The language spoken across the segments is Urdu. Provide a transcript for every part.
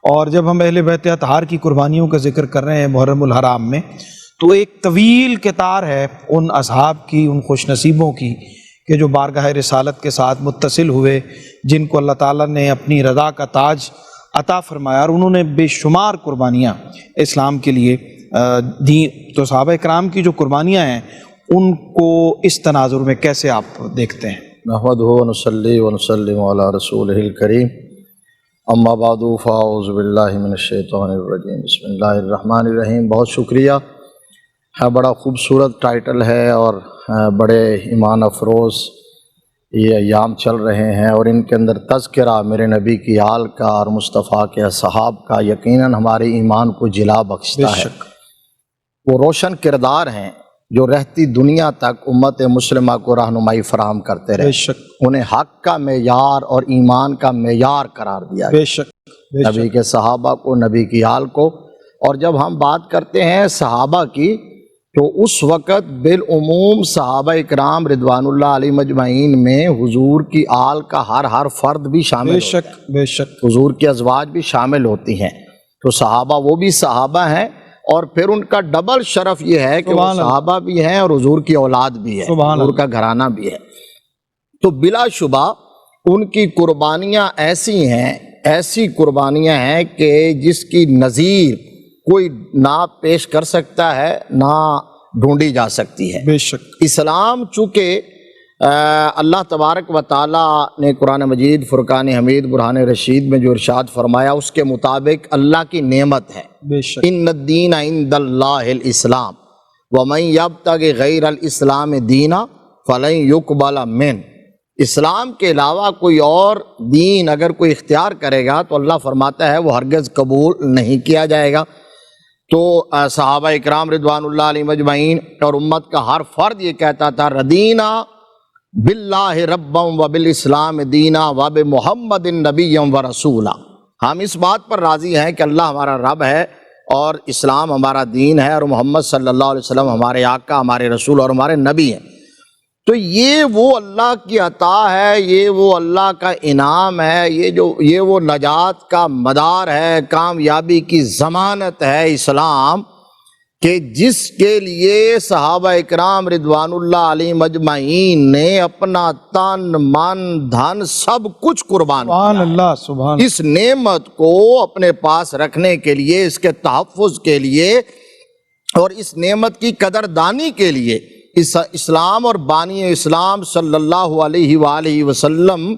اور جب ہم اہل بیت اطہار کی قربانیوں کا ذکر کر رہے ہیں محرم الحرام میں، تو ایک طویل قطار ہے ان اصحاب کی، ان خوش نصیبوں کی کہ جو بارگاہ رسالت کے ساتھ متصل ہوئے، جن کو اللہ تعالیٰ نے اپنی رضا کا تاج عطا فرمایا، اور انہوں نے بے شمار قربانیاں اسلام کے لیے دیں۔ تو صحابہ اکرام کی جو قربانیاں ہیں ان کو اس تناظر میں کیسے آپ دیکھتے ہیں؟ نحمدہ ونصلی ونسلم علی رسولہ الکریم، اما بعد فاعوذ باللہ من الشیطان الرجیم، بسم اللہ الرحمن الرحیم۔ بہت شکریہ، بڑا خوبصورت ٹائٹل ہے اور بڑے ایمان افروز یہ ایام چل رہے ہیں، اور ان کے اندر تذکرہ میرے نبی کی آل کا اور مصطفیٰ کے اصحاب کا یقیناً ہمارے ایمان کو جلا بخشتا ہے۔ وہ روشن کردار ہیں جو رہتی دنیا تک امت مسلمہ کو رہنمائی فراہم کرتے رہے، انہیں حق کا معیار اور ایمان کا معیار قرار دیا گیا، نبی کے صحابہ کو، نبی کی آل کو۔ اور جب ہم بات کرتے ہیں صحابہ کی تو اس وقت بالعموم صحابہ اکرام رضوان اللہ علیہ مجمعین میں حضور کی آل کا ہر فرد بھی شامل ہوتا ہے، بے شک حضور کی ازواج بھی شامل ہوتی ہیں۔ تو صحابہ وہ بھی صحابہ ہیں، اور پھر ان کا ڈبل شرف یہ ہے کہ وہ صحابہ بھی ہیں اور حضور کی اولاد بھی ہے، حضور کا گھرانہ بھی ہے۔ تو بلا شبہ ان کی قربانیاں ایسی قربانیاں ہیں کہ جس کی نظیر کوئی نہ پیش کر سکتا ہے، نہ ڈھونڈی جا سکتی ہے۔ بے شک اسلام چونکہ اللہ تبارک و تعالیٰ نے قرآن مجید فرقان حمید برہان رشید میں جو ارشاد فرمایا اس کے مطابق اللہ کی نعمت ہے۔ بے شک ان الدین عند اللہ الاسلام ومن یبتغ غیر الاسلام دینا فلن یقبل منہ۔ اسلام کے علاوہ کوئی اور دین اگر کوئی اختیار کرے گا تو اللہ فرماتا ہے وہ ہرگز قبول نہیں کیا جائے گا۔ تو صحابہ اکرام رضوان اللہ علیہ مجمعین اور امت کا ہر فرد یہ کہتا تھا ردینا باللہ ربا و بالاسلام دینا و بمحمد نبی و رسولا۔ ہم اس بات پر راضی ہیں کہ اللہ ہمارا رب ہے اور اسلام ہمارا دین ہے، اور محمد صلی اللہ علیہ وسلم ہمارے آقا، ہمارے رسول اور ہمارے نبی ہیں۔ تو یہ وہ اللہ کی عطا ہے، یہ وہ اللہ کا انعام ہے، یہ وہ نجات کا مدار ہے، کامیابی کی ضمانت ہے اسلام، کہ جس کے لیے صحابہ اکرام رضوان اللہ علیہ مجمعین نے اپنا تن من دھن سب کچھ قربان کیا۔ سبحان اللہ، سبحان اس نعمت کو اپنے پاس رکھنے کے لیے، اس کے تحفظ کے لیے اور اس نعمت کی قدردانی کے لیے اس اسلام اور بانی اسلام صلی اللہ علیہ وآلہ وسلم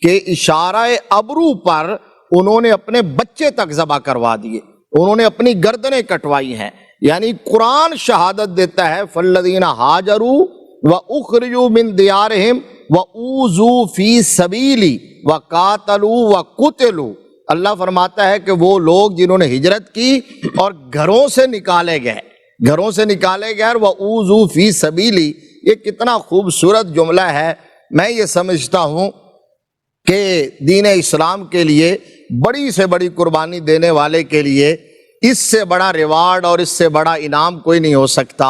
کے اشارہ ابرو پر انہوں نے اپنے بچے تک ذبح کروا دیے، انہوں نے اپنی گردنیں کٹوائی ہیں۔ یعنی قرآن شہادت دیتا ہے فالذین ہاجروا واخرجوا من دیارہم واوذوا فی سبیلی وقاتلوا وقتلوا۔ اللہ فرماتا ہے کہ وہ لوگ جنہوں نے ہجرت کی اور گھروں سے نکالے گئے اور وَأُوذُوا فِي سَبِيلِي، یہ کتنا خوبصورت جملہ ہے۔ میں یہ سمجھتا ہوں کہ دین اسلام کے لیے بڑی سے بڑی قربانی دینے والے کے لیے اس سے بڑا ریوارڈ اور اس سے بڑا انعام کوئی نہیں ہو سکتا۔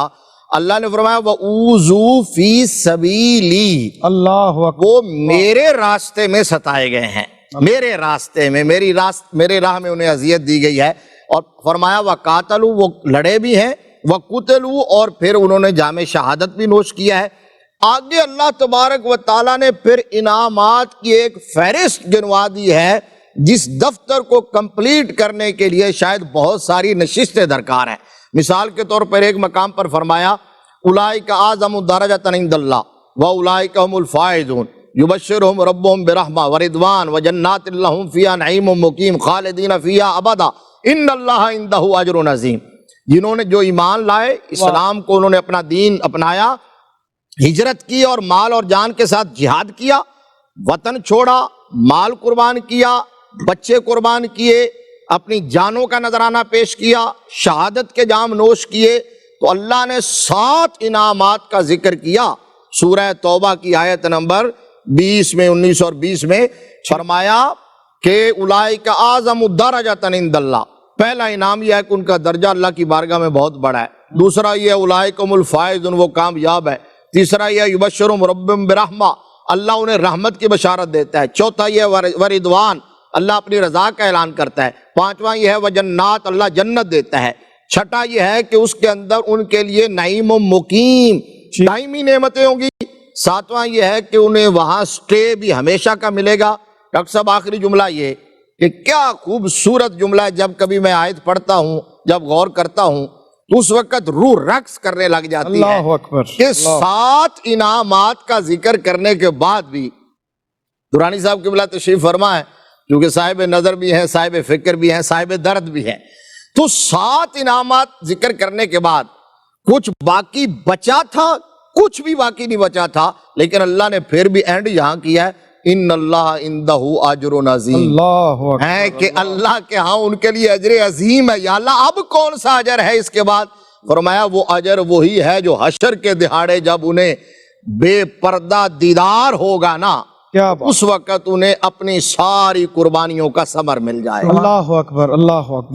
اللہ نے فرمایا وَأُوذُوا فِي سَبِيلِي، اللہ اکبر، وہ میرے راستے میں ستائے گئے ہیں، میرے راستے میں، میرے راہ میں انہیں اذیت دی گئی ہے۔ اور فرمایا وَقَاتَلُوا، وہ لڑے بھی ہیں، وَقُتِلُوا، اور پھر انہوں نے جام شہادت بھی نوش کیا ہے۔ آگے اللہ تبارک و تعالیٰ نے پھر انعامات کی ایک فہرست گنوا دی ہے، جس دفتر کو کمپلیٹ کرنے کے لیے شاید بہت ساری نشستیں درکار ہیں۔ مثال کے طور پر ایک مقام پر فرمایا اولئک اعظم درجۃ عند اللہ واولئک هم الفائزون یبشرهم ربهم برحمہ ورضوان وجنات لهم فیہا نعیم مقیم خالدین فیہا ابدا ان اللہ عندہ اجر عظیم۔ جنہوں نے جو ایمان لائے، اسلام کو انہوں نے اپنا دین اپنایا، ہجرت کی اور مال اور جان کے ساتھ جہاد کیا، وطن چھوڑا، مال قربان کیا، بچے قربان کیے، اپنی جانوں کا نذرانہ پیش کیا، شہادت کے جام نوش کیے، تو اللہ نے 7 انعامات کا ذکر کیا۔ سورہ توبہ کی آیت نمبر 20 میں، 19 اور 20 میں فرمایا کہ اولئک اعظم درجۃ عند اللہ۔ پہلا انعام یہ ہے کہ ان کا درجہ اللہ کی بارگاہ میں بہت بڑا ہے۔ دوسرا یہ اولئک هم الفائزون، وہ کامیاب ہے۔ تیسرا یہ یبشرهم ربهم برحمہ، اللہ انہیں رحمت کی بشارت دیتا ہے۔ چوتھا یہ ورضوان، اللہ اپنی رضا کا اعلان کرتا ہے۔ پانچواں یہ ہے وجنات، اللہ جنت دیتا ہے۔ چھٹا یہ ہے کہ اس کے اندر ان کے لیے نعیم و مقیم، دائمی نعمتیں ہوں گی۔ ساتواں یہ ہے کہ انہیں وہاں سٹے بھی ہمیشہ کا ملے گا۔ ڈاکٹر صاحب آخری جملہ یہ کہ کیا خوبصورت جملہ ہے، جب کبھی میں آیت پڑھتا ہوں، جب غور کرتا ہوں تو اس وقت روح رقص کرنے لگ جاتی ہے اللہ اکبر، کہ 7 انعامات کا ذکر کرنے کے بعد بھی درانی صاحب قبلہ تشریف فرما ہے، کیونکہ صاحب نظر بھی ہیں، صاحب فکر بھی ہیں، صاحب درد بھی ہیں، تو 7 انعامات ذکر کرنے کے بعد کچھ باقی بچا تھا، کچھ بھی باقی نہیں بچا تھا، لیکن اللہ نے پھر بھی اینڈ یہاں کیا ہے، ان اللہ عندہ اجر عظیم، اللہ اکبر، ہے کہ اللہ کے ہاں ان کے لیے اجر عظیم ہے۔ یا اللہ اب کون سا اجر ہے اس کے بعد؟ فرمایا وہ اجر وہی ہے جو حشر کے دہاڑے جب انہیں بے پردہ دیدار ہوگا نا، کیا بات، اس وقت انہیں اپنی ساری قربانیوں کا ثمر مل جائے گا۔ اللہ اکبر، اللہ اکبر۔